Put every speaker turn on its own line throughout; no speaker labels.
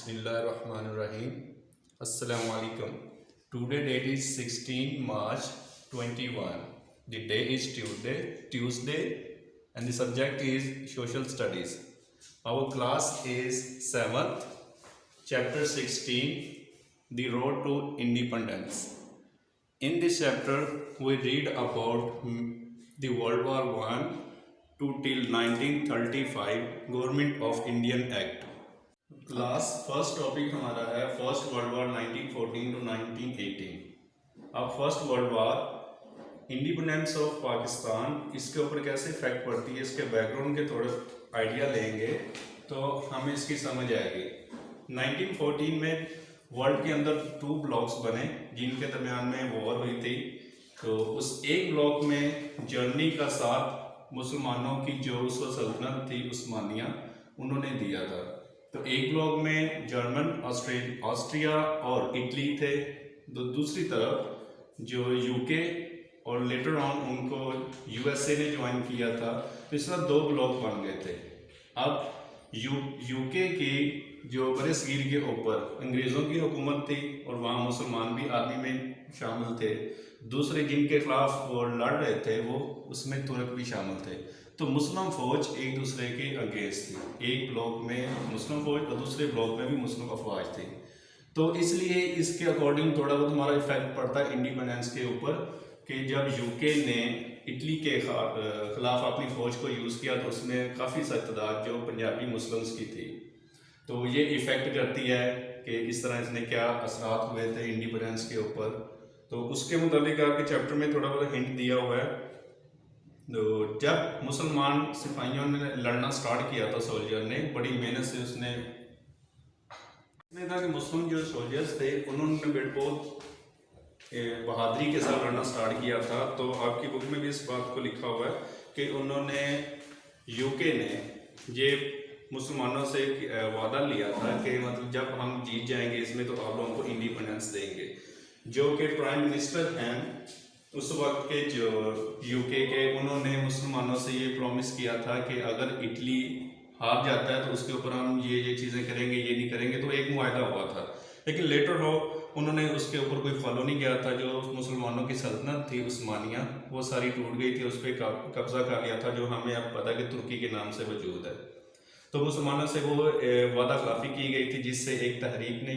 Bismillahirrahmanirrahim. Assalamu alaikum. Today date is 16 March 21. The day is Tuesday, and the subject is social studies. Our class is 7th, chapter 16, The Road to Independence. In this chapter, we read about the World War I to till 1935 Government of Indian Act. Class first topic हमारा है first world war 1914 to 1918। अब first world war independence of Pakistan इसके ऊपर कैसे effect पड़ती है, इसके background के थोड़े आइडिया लेंगे तो हमें इसकी समझ आएगी। 1914 में वर्ल्ड के अंदर 2 ब्लॉक्स बने जिनके दरमियान में वॉर हुई थी। तो उस एक ब्लॉक में जर्मनी का साथ मुसलमानों की जो उस सल्तनत थी उस्मानिया उन्होंने दिया था। तो एक ब्लॉक में जर्मन, ऑस्ट्रिया और इटली थे, तो दूसरी तरफ जो यूके और लेटर ऑन उनको यूएसए ने ज्वाइन किया था। तो इस तरह 2 ब्लॉक बन गए थे। अब यूके की जो बरसगीर के ऊपर अंग्रेज़ों की हुकूमत थी और वहाँ मुसलमान भी आर्मी में शामिल थे। दूसरे जिनके खिलाफ वो लड़ रहे थे वो उसमें तुर्क भी शामिल थे। तो मुस्लिम फौज एक दूसरे के अगेंस्ट थी। एक ब्लॉक में मुस्लिम फौज और दूसरे ब्लॉक में भी मुस्लिम अफवाज थी। तो इसलिए इसके अकॉर्डिंग थोड़ा बहुत हमारा इफेक्ट पड़ता है इंडिपेंडेंस के ऊपर कि जब यूके ने इटली के खिलाफ अपनी फ़ौज को यूज़ किया तो उसमें काफ़ी तादाद जो पंजाबी मुस्लिम्स की थी। तो ये इफ़ेक्ट करती है कि इस तरह इसने क्या असरात हुए थे इंडिपेंडेंस के ऊपर। तो उसके मुताबिक आपके चैप्टर में थोड़ा बहुत हिंट दिया हुआ है। तो जब मुसलमान सिपाहियों ने लड़ना स्टार्ट किया था, सोल्जर ने बड़ी मेहनत से उसने था कि मुस्लिम जो सोल्जर्स थे उन्होंने बहुत बहादुरी के साथ लड़ना स्टार्ट किया था। तो आपकी बुक में भी इस बात को लिखा हुआ है कि उन्होंने यूके ने ये मुसलमानों से वादा लिया था कि मतलब जब हम जीत जाएंगे इसमें तो आप लोगों को इंडिपेंडेंस देंगे। जो कि प्राइम मिनिस्टर हैं उस वक्त के जो यूके के, उन्होंने मुसलमानों से ये प्रॉमिस किया था कि अगर इटली हार जाता है तो उसके ऊपर हम ये चीज़ें करेंगे, ये नहीं करेंगे। तो एक मुआहदा हुआ था, लेकिन लेटर हो उन्होंने उसके ऊपर कोई फॉलो नहीं किया था। जो मुसलमानों की सल्तनत थी उस्मानिया वो सारी टूट गई थी, उस पर कब्जा कर लिया था जो हमें अब पता कि तुर्की के नाम से वजूद है। तो मुसलमानों से वो वादा खिलाफी की गई थी जिससे एक तहरीक ने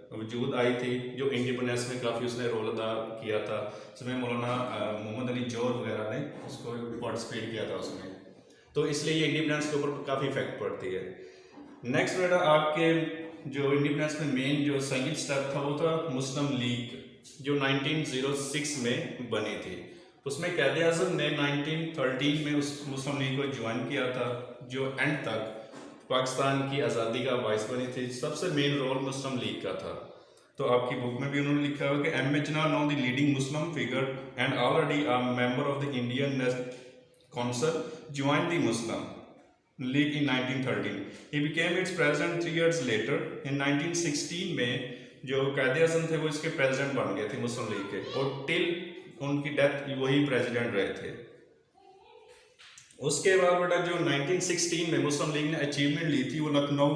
वजूद आई थी जो इंडिपेंडेंस में काफ़ी उसने रोल अदा किया था। उसमें मौलाना मोहम्मद अली जोर वगैरह ने उसको पार्टिसिपेट किया था उसमें। तो इसलिए ये इंडिपेंडेंस के ऊपर काफ़ी इफेक्ट पड़ती है। नेक्स्ट बेटा आपके जो इंडिपेंडेंस में मेन जो संगीत स्टेप था वो था मुस्लिम लीग जो 1906 में बनी थी। उसमें कैद आज़म ने 1913 में उस मुस्लिम लीग को ज्वाइन किया था जो एंड तक पाकिस्तान की आज़ादी का बाइस बनी थी। सबसे मेन रोल मुस्लिम लीग का था। तो आपकी बुक में भी उन्होंने लिखा हुआ कि M H no the leading Muslim figure and already a member of the Indian council join the Muslim league in 1913। He became its president 3 years later। In 1916 में जो कैद आज़म थे वो इसके प्रेसिडेंट बन गए थे मुस्लिम लीग के, और टिल उनकी डेथ वही प्रेसिडेंट रहे थे। उसके बाद बेटा जो 1916 में मुस्लिम लीग ने अचीवमेंट ली थी वो लखनऊ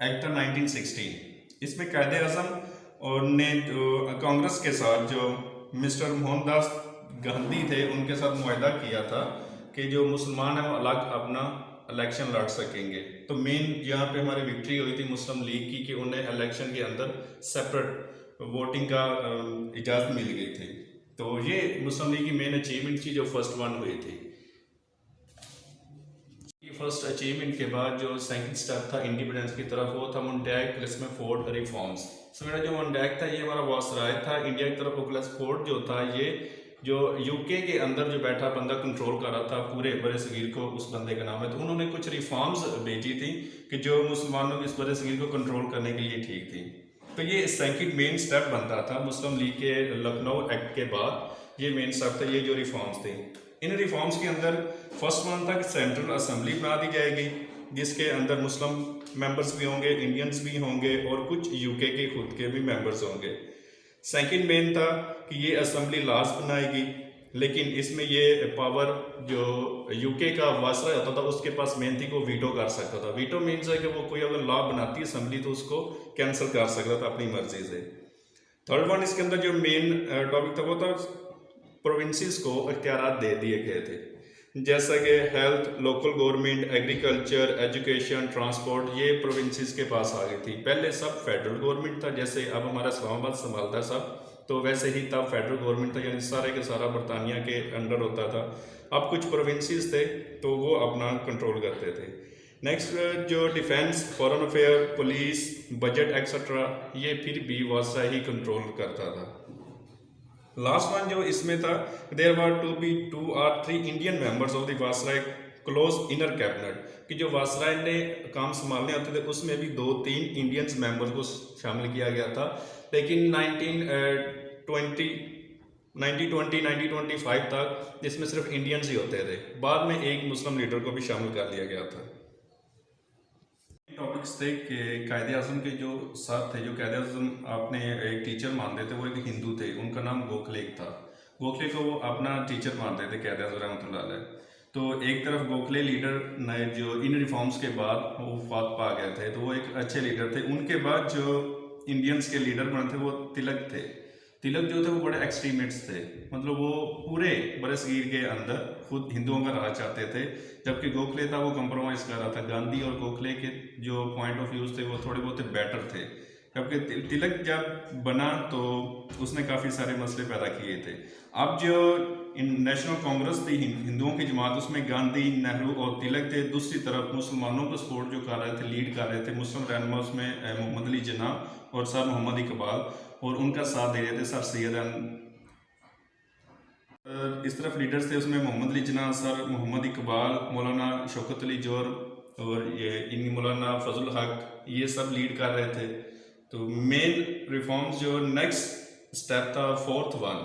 एक्ट 1916। इसमें कैद आज़म और ने जो कांग्रेस के साथ जो मिस्टर मोहनदास गांधी थे उनके साथ मुआहदा किया था कि जो मुसलमान हैं वो अलग अपना इलेक्शन लड़ सकेंगे। तो मेन यहाँ पे हमारी विक्ट्री हुई थी मुस्लिम लीग की कि उन्हें इलेक्शन के अंदर सेपरेट वोटिंग का इजाज़त मिल गई थी। तो ये मुस्लिम लीग की मेन अचीवमेंट थी जो फर्स्ट वन हुई थी। फर्स्ट अचीवमेंट के बाद जो सेकंड स्टेप था इंडिपेंडेंस की तरफ वो था मोन्टैग क्लिसमेफोर्ड रिफॉर्म्स। सो मेरा जो मोन्टैग था ये हमारा वायसराय था इंडिया की तरफ। क्लिसमेफोर्ड जो था ये जो यूके के अंदर जो बैठा बंदा कंट्रोल कर रहा था पूरे बरसगीर को, उस बंदे का नाम है। तो उन्होंने कुछ रिफॉर्म्स भेजी थी कि जो मुसलमानों इस बरसगीर को कंट्रोल करने के लिए ठीक थी। तो ये सेकंड मेन स्टेप बनता था मुस्लिम लीग के लखनऊ एक्ट के बाद। ये मेन स्टेप था, ये जो रिफॉर्म्स थे। इन रिफॉर्म्स के अंदर फर्स्ट वन था कि सेंट्रल असेंबली बना दी जाएगी जिसके अंदर मुस्लिम मेंबर्स भी होंगे, इंडियंस भी होंगे और कुछ यूके के खुद के भी मेंबर्स होंगे। सेकंड मेन था कि ये असेंबली लॉज बनाएगी। लेकिन इसमें ये पावर जो यूके का वासरा होता था उसके पास मेन थी, को वीटो कर सकता था। वीटो मीन्स है कि वो कोई अगर लॉ बनाती है असेंबली तो उसको कैंसिल कर सकता था अपनी मर्जी से। थर्ड वन, इसके अंदर जो मेन टॉपिक था वो था प्रोविंसेस को इख्तियारात दे दिए गए थे, जैसा कि health, local government, agriculture, education, transport, ये प्रोविंसेस के पास आ गई थी। पहले सब फेडरल गवर्नमेंट था, जैसे अब हमारा इस्लामाबाद संभालता है सब, तो वैसे ही तब फेडरल गवर्नमेंट था, यानी सारे के सारा बरतानिया के अंडर होता था। अब कुछ प्रोविंसेस थे तो वो अपना कंट्रोल करते थे। नेक्स्ट जो defence, foreign affair, police, budget etcetera, ये फिर भी वासरा ही कंट्रोल करता था। लास्ट वन जो इसमें था, there were to be 2 or 3 Indian members of the viceroy close inner cabinet, कि जो वासराय ने काम संभालने आते थे उसमें भी 2-3 इंडियंस मेंबर को शामिल किया गया था। लेकिन 1925 तक इसमें सिर्फ इंडियंस ही होते थे। बाद में एक मुस्लिम लीडर को भी शामिल कर लिया गया था। टॉपिक्स थे कि कायदे आज़म के जो साथ थे, जो कायदे आज़म अपने एक टीचर मानते थे, वो एक हिंदू थे, उनका नाम गोखले था। गोखले को वो अपना टीचर मानते थे कायदे आज़म रहमतुल्लाह अलैह। तो एक तरफ गोखले लीडर ने जो इन रिफॉर्म्स के बाद वो वफात पा गए थे, तो वो एक अच्छे लीडर थे। उनके बाद जो इंडियंस के लीडर बने थे वो तिलक थे। तिलक जो थे वो बड़े एक्सट्रीमिस्ट थे, मतलब वो पूरे बरसगीर के अंदर खुद हिंदुओं का राज चाहते थे, जबकि गोखले था वो कंप्रोमाइज़ कर रहा था। गांधी और गोखले के जो पॉइंट ऑफ व्यूज थे वो थोड़े बहुत बेटर थे, जबकि तिलक जब बना तो उसने काफ़ी सारे मसले पैदा किए थे। अब जो नेशनल कांग्रेस थी हिंदुओं की जमात, उसमें गांधी, नेहरू और तिलक थे। दूसरी तरफ मुसलमानों को सपोर्ट जो कर रहे थे, लीड कर रहे थे मुस्लिम रहनुमा, उसमें मोहम्मद अली जिन्ना और सर मोहम्मद इकबाल, और उनका साथ दे रहे थे सर सैयद। इस तरफ लीडर्स थे, उसमें मोहम्मद अली जिन्ना, सर मोहम्मद इकबाल, मौलाना शौकत अली जोहर और ये इन मौलाना फजल हक, ये सब लीड कर रहे थे। तो मेन रिफॉर्म्स जो नेक्स्ट स्टेप था, फोर्थ वन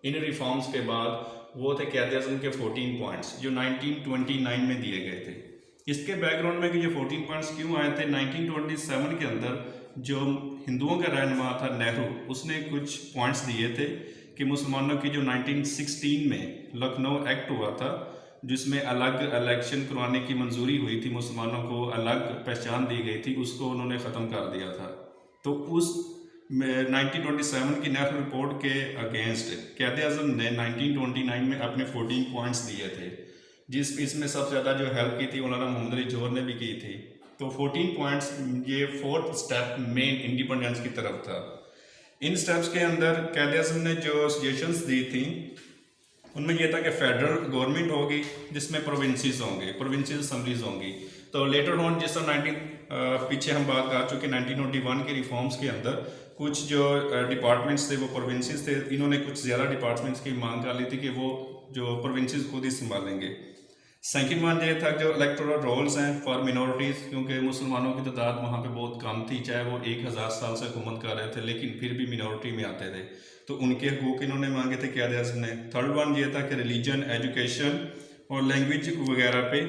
इन रिफॉर्म्स के बाद, वो थे कायदे आज़म के 14 पॉइंट्स जो 1929 में दिए गए थे। इसके बैकग्राउंड में कि ये 14 पॉइंट्स क्यों आए थे, 1927 के अंदर जो हिंदुओं का रहनुमा था नेहरू, उसने कुछ पॉइंट्स दिए थे कि मुसलमानों की जो 1916 में लखनऊ एक्ट हुआ था, जिसमें अलग इलेक्शन करवाने की मंजूरी हुई थी, मुसलमानों को अलग पहचान दी गई थी, उसको उन्होंने ख़त्म कर दिया था। तो उस 1927 की नेहरू रिपोर्ट के अगेंस्ट कायदे आज़म ने 1929 में अपने 14 पॉइंट्स दिए थे, इसमें सबसे ज़्यादा जो हेल्प की थी मौलाना मोहम्मद अली जोहर ने भी की थी। तो 14 पॉइंट्स ये फोर्थ स्टेप मेन इंडिपेंडेंस की तरफ था। इन स्टेप्स के अंदर कायदे आज़म ने जो सजेशंस दी थी उनमें यह था कि फेडरल गवर्नमेंट होगी जिसमें प्रोविंसेस होंगे, प्रोविंशियल असम्बलीज होंगी। तो लेटर ऑन जिस तरह पीछे हम बात कर चुके 1921 के रिफॉर्म्स के अंदर कुछ जो डिपार्टमेंट्स थे वो प्रोविंसेस थे, इन्होंने कुछ ज़्यादा डिपार्टमेंट्स की मांग कर ली थी कि वो जो प्रोविंसेस खुद ही संभालेंगे। सेकंड वन ये था जो इलेक्टोरल रोल्स हैं फॉर मिनॉरिटीज़, क्योंकि मुसलमानों की तादाद वहाँ पे बहुत कम थी, चाहे वो 1000 साल से हुकूमत कर रहे थे, लेकिन फिर भी मिनॉरिटी में आते थे, तो उनके हकूक़ इन्होंने मांगे थे कायदे आज़म ने। थर्ड वन ये था कि रिलीजन, एजुकेशन और लैंग्वेज वगैरह पे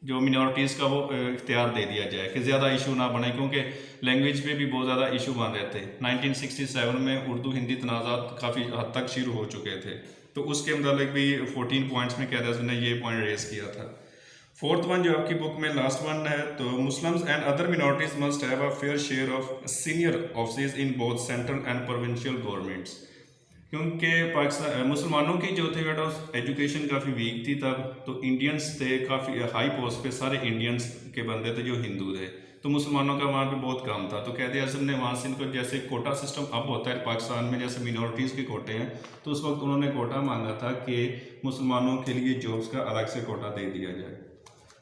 जो मिनॉरिटीज़ का वो इख्तियार दे दिया जाए कि ज़्यादा इशू ना बने, क्योंकि लैंग्वेज पे भी बहुत ज़्यादा इशू बन रहे थे। 1967 में उर्दू हिंदी तनाज़ात काफ़ी हद तक शुरू हो चुके थे, तो उसके मुताबिक भी 14 पॉइंट्स में कायदे आज़म ने ये पॉइंट रेज किया था। फोर्थ वन जो आपकी बुक में लास्ट वन है, तो Muslims and other minorities must have a fair share of senior office in both central and provincial governments, क्योंकि पाकिस्तान मुसलमानों की जो थे बेटा एजुकेशन काफ़ी वीक थी तब, तो इंडियंस थे काफ़ी हाई पोस्ट पे, सारे इंडियंस के बंदे थे जो हिंदू थे, तो मुसलमानों का वहाँ पे बहुत कम था। तो कायदे आज़म ने वहाँ से इनको, जैसे कोटा सिस्टम अब होता है पाकिस्तान में जैसे मिनॉरिटीज़ के कोटे हैं, तो उस वक्त उन्होंने कोटा मांगा था कि मुसलमानों के लिए जॉब्स का अलग से कोटा दे दिया जाए।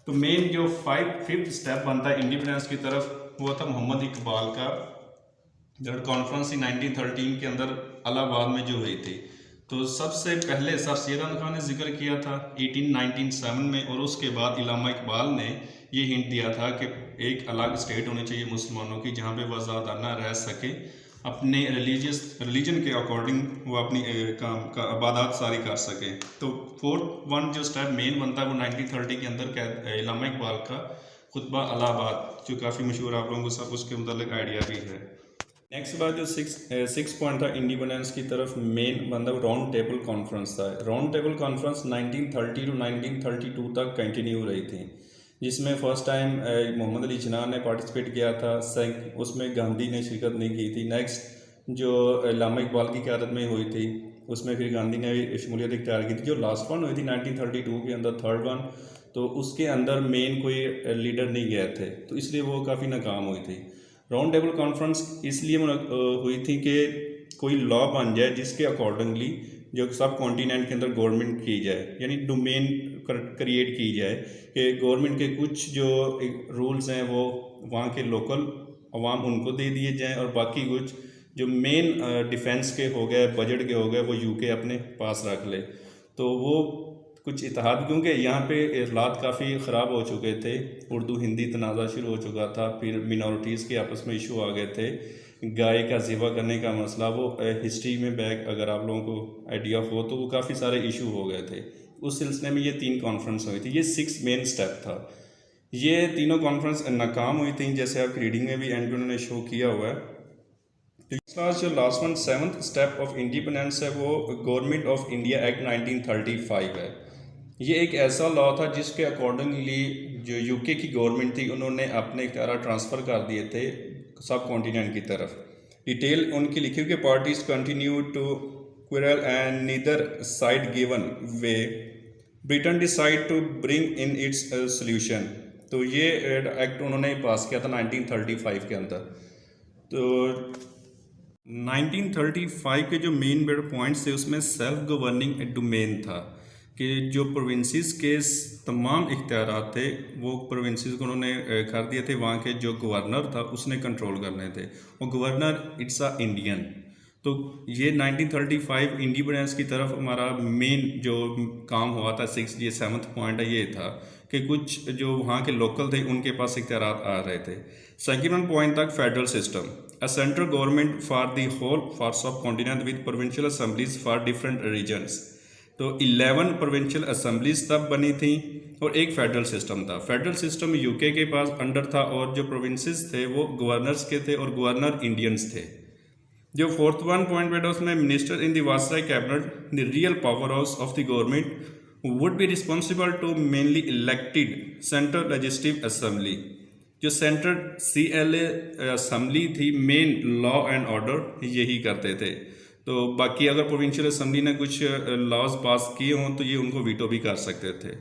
तो मेन जो फिफ्थ स्टेप बनता है इंडिपेंडेंस की तरफ, वो था मोहम्मद इकबाल का जो कॉन्फ्रेंस 1913 के अंदर इलाहाबाद में जो हुई थी। तो सबसे पहले सर सैयद अहमद खान ने जिक्र किया था 1897 में, और उसके बाद इल्लामा इकबाल ने ये हिंट दिया था कि एक अलग स्टेट होनी चाहिए मुसलमानों की, जहाँ पे वह आज़ादाना रह सके, अपने रिलीजन के अकॉर्डिंग वो अपनी काम का इबादत सारी कर सके। तो फोर्थ वन जो स्टेप मेन बनता है वो 1930 के अंदर इल्लामा इकबाल का खुतबा इलाहाबाद, जो काफ़ी मशहूर, आप लोगों को सब उसके मुतालिक आइडिया भी है। नेक्स्ट बात जो सिक्स पॉइंट था इंडिपेंडेंस की तरफ, मेन मतलब राउंड टेबल कॉन्फ्रेंस था। राउंड टेबल कॉन्फ्रेंस 1930 टू 1932 तक कंटिन्यू रही थी, जिसमें फर्स्ट टाइम मोहम्मद अली जिन्ना ने पार्टिसिपेट किया था। उसमें गांधी ने शिरकत नहीं की थी। नेक्स्ट जो अल्लामा इकबाल की क़यादत में हुई थी, उसमें फिर गांधी ने शमूलियत इख्तियार की थी। जो लास्ट वन हुई थी 1932 के अंदर, थर्ड वन, तो उसके अंदर मेन कोई लीडर नहीं गए थे, तो इसलिए वो काफ़ी नाकाम हुई थी। राउंड टेबल कॉन्फ्रेंस इसलिए हुई थी कि कोई लॉ बन जाए जिसके अकॉर्डिंगली जो सब कॉन्टिनेंट के अंदर गवर्नमेंट की जाए, यानी डोमेन क्रिएट की जाए कि गवर्नमेंट के कुछ जो रूल्स हैं वो वहाँ के लोकल अवाम उनको दे दिए जाएं, और बाकी कुछ जो मेन डिफेंस के हो गए, बजट के हो गए, वो यूके अपने पास रख ले। तो वो कुछ इतिहाद, क्योंकि यहाँ पे हालात काफ़ी ख़राब हो चुके थे, उर्दू हिंदी तनाज़ा शुरू हो चुका था, फिर मिनॉरिटीज़ के आपस में इशू आ गए थे, गाय का ज़िबा करने का मसला, वो हिस्ट्री में बैक अगर आप लोगों को आइडिया हो तो वो काफ़ी सारे इशू हो गए थे। उस सिलसिले में ये 3 कॉन्फ्रेंस हुई थी। ये 6 मेन स्टेप था। ये तीनों कॉन्फ्रेंस नाकाम हुई थी, जैसे आप रीडिंग में भी एंड उन्होंने शो किया हुआ है। जो last one 7th step of independence है, वो गवर्नमेंट ऑफ इंडिया एक्ट 1935 है। ये एक ऐसा लॉ था जिसके अकॉर्डिंगली जो यूके की गवर्नमेंट थी, उन्होंने अपने इख्तियार ट्रांसफ़र कर दिए थे सब कॉन्टिनेंट की तरफ। डिटेल उनकी लिखी हुई कि parties continue to quarrel and neither side given way Britain decide to bring in its solution. तो ये एक्ट उन्होंने पास किया था 1935 के अंदर। तो 1935 के जो मेन पॉइंट्स थे उसमें सेल्फ गवर्निंग डोमेन था, कि जो प्रोविंसेस के तमाम इख्तियारात थे वो प्रोविंसेस को उन्होंने कर दिए थे। वहाँ के जो गवर्नर था उसने कंट्रोल करने थे, और गवर्नर इट्स अ इंडियन। तो ये 1935 इंडिपेंडेंस की तरफ हमारा मेन जो काम हुआ था, 7th पॉइंट है, ये था कि कुछ जो वहाँ के लोकल थे उनके पास इख्तियारात आ रहे थे। सेकंड पॉइंट तक federal system, a central government for the whole for subcontinent with provincial assemblies for different regions. तो 11 प्रोविंशियल असम्बलीज तब बनी थी, और एक फेडरल सिस्टम था। फेडरल सिस्टम यूके के पास अंडर था, और जो प्रोविंसेस थे वो गवर्नर्स के थे, और गवर्नर इंडियंस थे। जो 4th वन पॉइंट बेटा उसमें minister in the viceroy cabinet, the real power house of the government would be responsible to mainly elected central legislative assembly. जो सेंट्रल CLA असम्बली थी, मेन लॉ एंड ऑर्डर यही करते थे। तो बाकी अगर प्रोविंशियल असम्बली ने कुछ लॉज पास किए हों तो ये उनको वीटो भी कर सकते थे।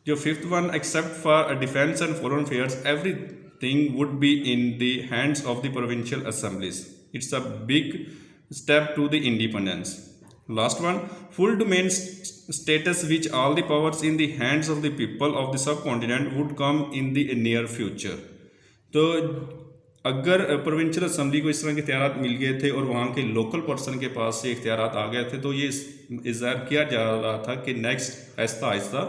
जो 5th one, except for defence and foreign affairs everything would be in the hands of the provincial assemblies. It's a big step to the independence. Last one, full domain status which all the powers in the hands of the people of the subcontinent would come in the near future. तो अगर provincial assembly को इस तरह के इख्तियारात मिल गए थे और वहाँ के लोकल पर्सन के पास से इख्तियारात आ गए थे, तो ये इज़हार किया जा रहा था कि नेक्स्ट आहिस्ता आहिस्ता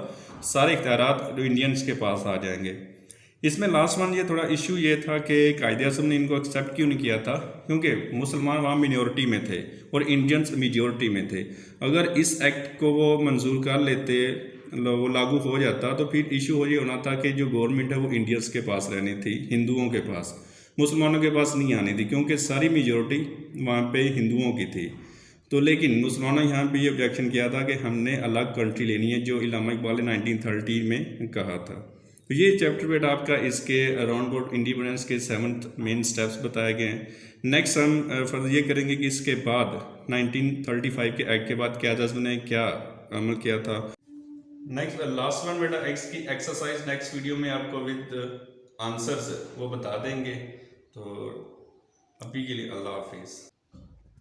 सारे इख्तियारात इंडियंस के पास आ जाएंगे। इसमें लास्ट वन ये थोड़ा इशू ये था कि कायदे आज़म ने इनको एक्सेप्ट क्यों नहीं किया था, क्योंकि मुसलमान वहाँ मिनॉरिटी में थे और इंडियंस मेजॉरिटी में थे। अगर इस एक्ट को वो मंजूर कर लेते, वो लागू हो जाता, तो फिर इशू हो ये होना था कि जो गवर्नमेंट है वो इंडियंस के पास रहनी थी, हिंदुओं के पास, मुसलमानों के पास नहीं आनी थी, क्योंकि सारी मेजॉरिटी वहाँ पे हिंदुओं की थी। तो लेकिन मुसलमानों यहाँ पे ये ऑब्जेक्शन किया था कि हमने अलग कंट्री लेनी है, जो अल्लामा इकबाल ने 1930 में कहा था। तो ये चैप्टर बेटा आपका इसके अराउंड अबाउट इंडिपेंडेंस के 7th मेन स्टेप्स बताए गए हैं। नेक्स्ट हम फर्दर ये करेंगे कि इसके बाद 1935 के एक्ट के बाद क्या जज ने क्या अमल किया था। नेक्स्ट लास्ट वन बेटा इसकी एक्सरसाइज नेक्स्ट वीडियो में आपको विद आंसर्स वो बता देंगे। तो अभी के लिए अल्लाह हाफिज़,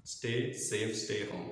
स्टे सेफ, स्टे होम।